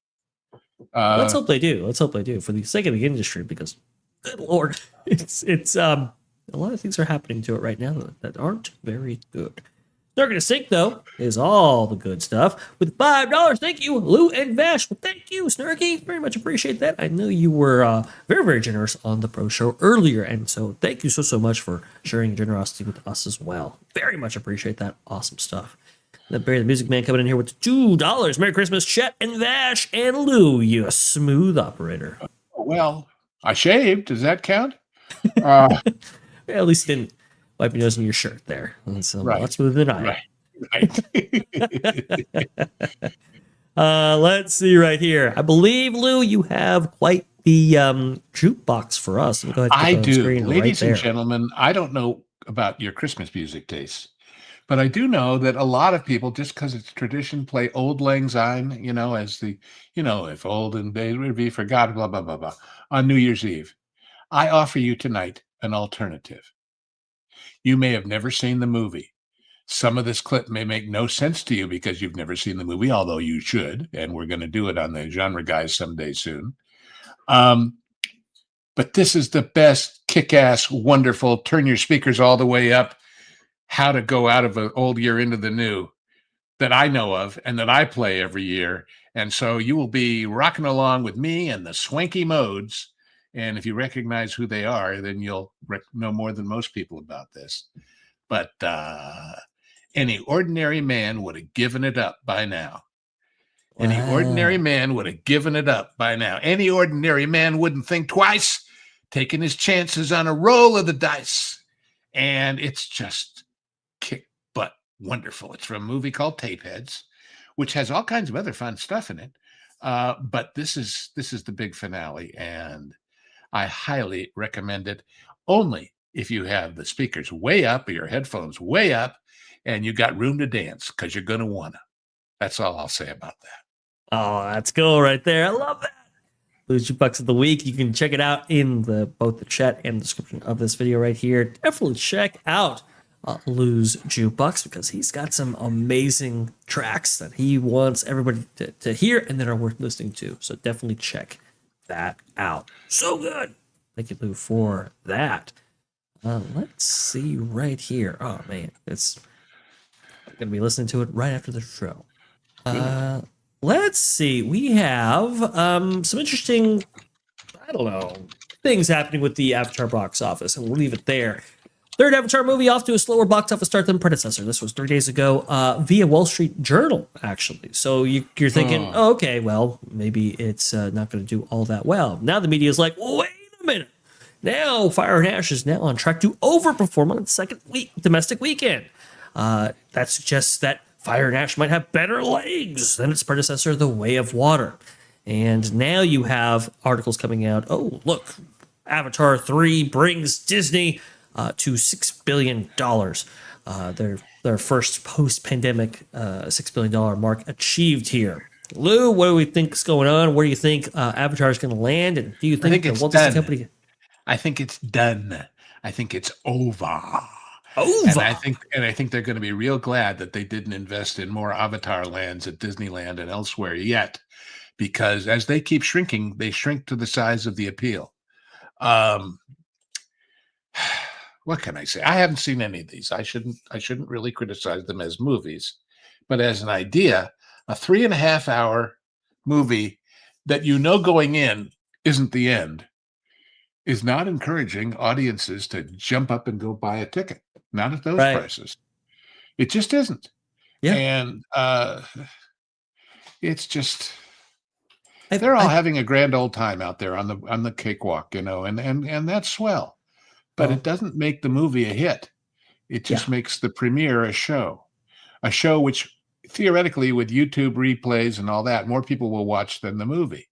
Let's hope they do. Let's hope they do for the sake of the industry, because good Lord, it's a lot of things are happening to it right now that aren't very good. They're going to sink, though, is all the good stuff. With $5, thank you, Lou and Vash. Well, thank you, Snarky. Very much appreciate that. I know you were very, very generous on the pro show earlier, and so thank you so much for sharing your generosity with us as well. Very much appreciate that. Awesome stuff. The Barry the Music Man coming in here with $2. Merry Christmas, Chet and Vash and Lou, you smooth operator. Well, I shaved. Does that count? At least you didn't wipe your nose in your shirt there. That's a lot smoother than I. Right. Let's see right here. I believe, Lou, you have quite the jukebox for us. I do. Ladies and gentlemen, I don't know about your Christmas music tastes, But I do know that a lot of people, just because it's tradition, play Old Lang Syne, as the, if olden days would be forgotten, blah, blah, blah, blah, on New Year's Eve. I offer you tonight an alternative. You may have never seen the movie. Some of this clip may make no sense to you because you've never seen the movie, although you should, and we're going to do it on the Genre Guys someday soon. But this is the best kick-ass, wonderful, turn your speakers all the way up, how to go out of an old year into the new that I know of and that I play every year. And so you will be rocking along with me and the Swanky Modes. And if you recognize who they are, then you'll know more than most people about this. But any ordinary man would have given it up by now. Any ordinary man would have given it up by now. Any ordinary man wouldn't think twice, taking his chances on a roll of the dice. And it's just kick butt wonderful. It's from a movie called Tapeheads, which has all kinds of other fun stuff in it. But this is the big finale, and I highly recommend it. Only if you have the speakers way up or your headphones way up and you got room to dance, because you're going to want to. That's all I'll say about that. Oh, that's cool right there. I love that. LEW'S JUKEBOX of the Week. You can check it out in both the chat and description of this video right here. Definitely check out LEW'S JUKEBOX, because he's got some amazing tracks that he wants everybody to hear and that are worth listening to. So definitely check that out. So good. Thank you, Lew, for that. Let's see right here. Oh, man. I'm going to be listening to it right after the show. Let's see. We have some interesting, things happening with the Avatar box office, and we'll leave it there. Third Avatar movie off to a slower box office start than predecessor. This was 3 days ago via Wall Street Journal, actually. So you're thinking, okay, well, maybe it's not going to do all that well. Now the media is like, wait a minute. Now Fire and Ash is now on track to overperform on its second domestic weekend. That suggests that Fire and Ash might have better legs than its predecessor, The Way of Water. And now you have articles coming out. Oh, look, Avatar 3 brings Disney to $6 billion. Their first post-pandemic $6 billion mark achieved here. Lew, what do we think is going on? Where do you think Avatar is going to land? And do you think the Walt Disney Company? I think it's done. I think it's over. Over. And I think they're going to be real glad that they didn't invest in more Avatar lands at Disneyland and elsewhere yet, because as they keep shrinking, they shrink to the size of the appeal. What can I say? I haven't seen any of these. I shouldn't really criticize them as movies, but as an idea, a 3.5 hour movie that going in isn't the end is not encouraging audiences to jump up and go buy a ticket. Not at those prices. It just isn't. Yeah. And it's just they're all having a grand old time out there on the cakewalk, and that's swell. But it doesn't make the movie a hit. It just makes the premiere a show which theoretically, with YouTube replays and all that, more people will watch than the movie.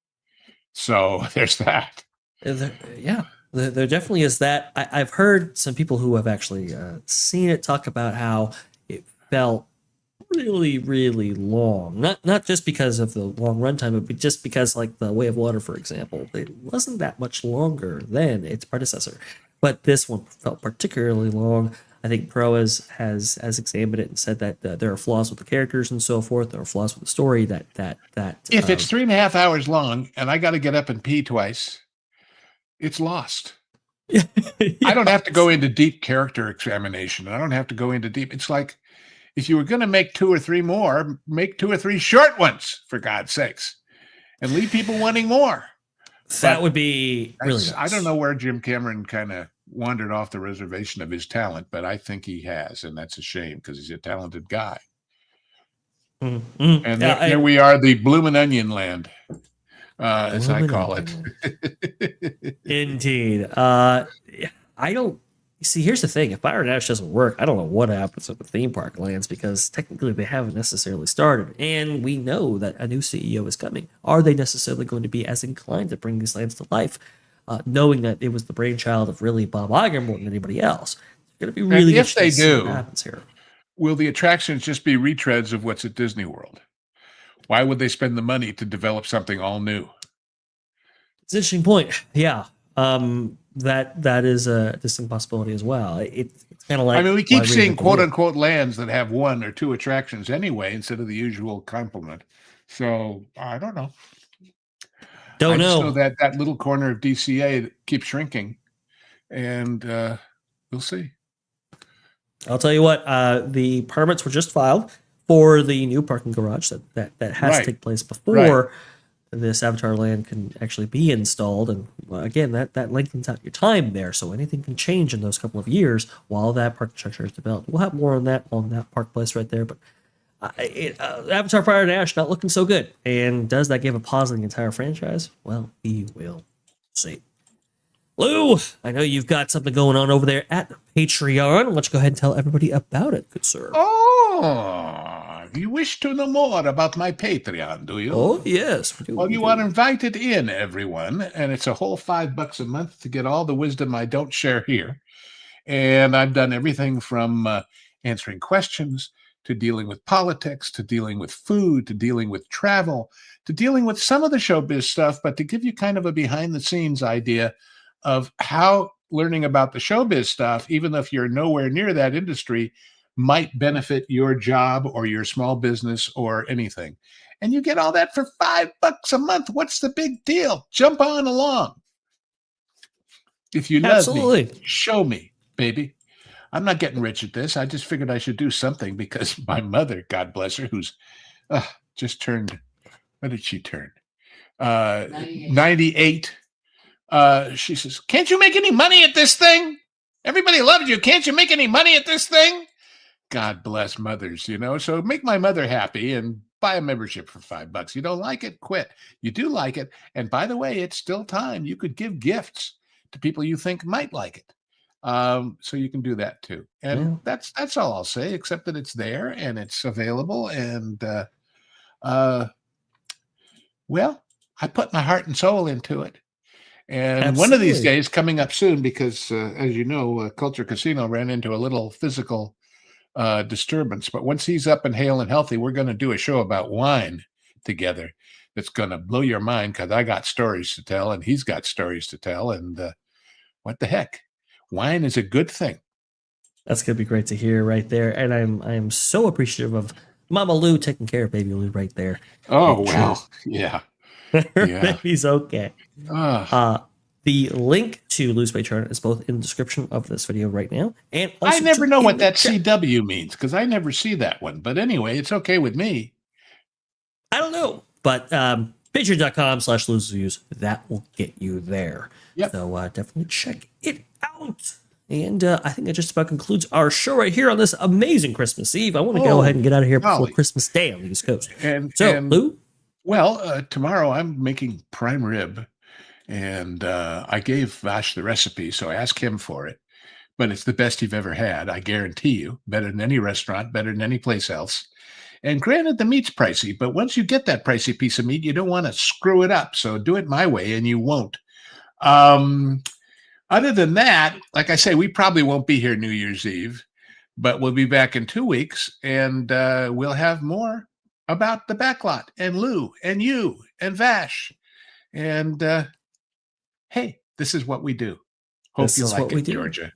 So there's that. There definitely is that. I've heard some people who have actually seen it talk about how it felt really, really long. Not just because of the long runtime, but just because, like, The Way of Water, for example, it wasn't that much longer than its predecessor. But this one felt particularly long. I think Pro has examined it and said that there are flaws with the characters and so forth. There are flaws with the story. That if it's 3.5 hours long and I got to get up and pee twice, it's lost. Yeah. I don't have to go into deep character examination. I don't have to go into deep. It's like, if you were going to make 2 or 3 more, make 2 or 3 short ones, for God's sakes, and leave people wanting more. That would be really nice. I don't know where Jim Cameron kind of wandered off the reservation of his talent, but I think he has, and that's a shame because he's a talented guy. Mm-hmm. And there we are, the bloomin' onion land. As I call it. Indeed. I don't see. Here's the thing: if Fire and Ash doesn't work, I don't know what happens with the theme park lands, because technically they haven't necessarily started, and we know that a new CEO is coming. Are they necessarily going to be as inclined to bring these lands to life, knowing that it was the brainchild of really Bob Iger more than anybody else? It's going to be really if they do, what happens here. will the attractions just be retreads of what's at Disney World? Why would they spend the money to develop something all new? It's an interesting point. Yeah. That is a distinct possibility as well. It's kind of like, I mean, we why keep seeing reinvent the quote wheel? unquote lands that have 1 or 2 attractions anyway, instead of the usual complement. So I don't know. Don't I just know know. that that little corner of DCA that keeps shrinking, and we'll see. I'll tell you what, the permits were just filed for the new parking garage that has to Right. take place before this Avatar land can actually be installed. And again, that lengthens out your time there. So anything can change in those couple of years while that parking structure is developed. We'll have more on that park place right there. But Avatar Fire and Ash not looking so good. And does that give a pause on the entire franchise? Well, we will see. Lou, I know you've got something going on over there at Patreon. Why don't you go ahead and tell everybody about it, good sir? Oh, you wish to know more about my Patreon, do you? Oh, yes. We do, Well, we you do. are invited in, everyone, and it's a whole $5 a month to get all the wisdom I don't share here. And I've done everything from answering questions to dealing with politics, to dealing with food, to dealing with travel, to dealing with some of the showbiz stuff, but to give you kind of a behind-the-scenes idea of how learning about the showbiz stuff, even if you're nowhere near that industry, might benefit your job or your small business or anything. And you get all that for $5 a month. What's the big deal? Jump on along. If you love me, Absolutely. show me, baby. I'm not getting rich at this. I just figured I should do something because my mother, God bless her, who's just turned, what did she turn? 98. She says, can't you make any money at this thing? Everybody loves you. Can't you make any money at this thing? God bless mothers, you know. So make my mother happy and buy a membership for $5. You don't like it, quit. You do like it. And by the way, it's still time. You could give gifts to people you think might like it. So you can do that too. And that's all I'll say, except that it's there and it's available. And well, I put my heart and soul into it. And one of these Absolutely. days coming up soon, because as you know, Culture Casino ran into a little physical disturbance. But once he's up and hale and healthy, we're going to do a show about wine together that's going to blow your mind, because I got stories to tell and he's got stories to tell. And what the heck? Wine is a good thing. That's gonna be great to hear right there. And I'm so appreciative of Mama Lou taking care of baby Lou right there. Oh, Make well, yeah. Her Yeah. baby's okay. The link to Lou's Patreon is both in the description of this video right now, and also I never know in what the that chat. CW means, because I never see that one. But anyway, it's okay with me. I don't know, but patreon.com/Lou's Reviews, that will get you there. Yep. So definitely check it out. And I think that just about concludes our show right here on this amazing Christmas Eve. I want to go ahead and get out of here before golly. Christmas Day on the East Coast. And So, Lou? Well, tomorrow I'm making prime rib, and I gave Vash the recipe, so I asked him for it. But it's the best you've ever had, I guarantee you. Better than any restaurant, better than any place else. And granted, the meat's pricey, but once you get that pricey piece of meat, you don't want to screw it up. So do it my way, and you won't. Other than that, like I say, we probably won't be here New Year's Eve, but we'll be back in 2 weeks, and we'll have more about the Backlot and Lou and you and Vash. And hey, this is what we do. Hope This you is like what we it, do. Georgia.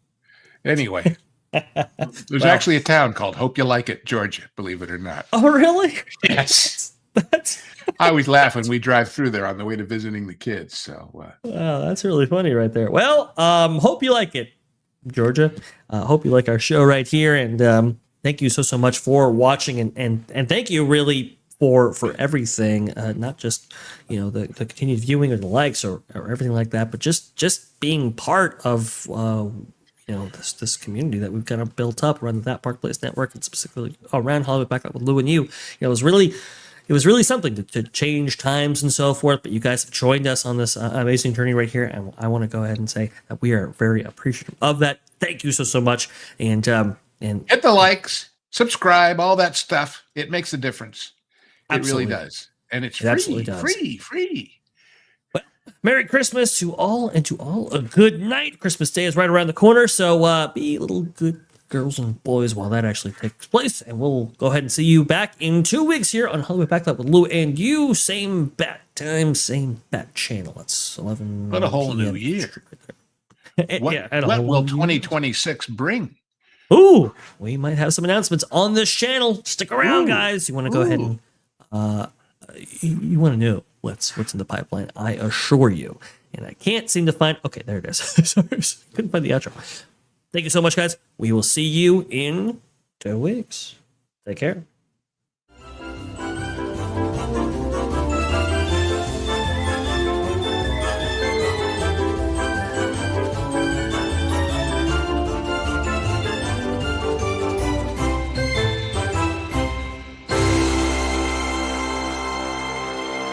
Anyway, there's Well- actually a town called Hope You Like It, Georgia, believe it or not. Oh, really? Yes. That's I always laugh when we drive through there on the way to visiting the kids. So wow, that's really funny right there. Well, hope you like it, Georgia. Hope you like our show right here, and thank you so much for watching, and thank you really for everything, not just the continued viewing or the likes or everything like that, but just being part of this community that we've kind of built up around the That Park Place Network, and specifically around Hollywood Backlot with Lou and you. It was really something to change times and so forth, but you guys have joined us on this amazing journey right here, and I want to go ahead and say that we are very appreciative of that. Thank you so much, and hit the likes, subscribe, all that stuff. It makes a difference. It Absolutely. really does. And it's It absolutely free, does. free. Merry Christmas to all, and to all a good night. Christmas Day is right around the corner, so be a little good girls and boys, while that actually takes place. And we'll go ahead and see you back in 2 weeks here on Hollywood Backlot with Lou and you. Same bat time, same bat channel. It's 11 What a whole PM. new year. What, Yeah, and a what whole will new year. 2026 bring? Ooh, we might have some announcements on this channel. Stick around, Ooh. guys. You want to go ahead and you want to know what's in the pipeline. I assure you. And I can't seem to find. Okay, there it is. Sorry, couldn't find the outro. Thank you so much, guys. We will see you in 2 weeks. Take care.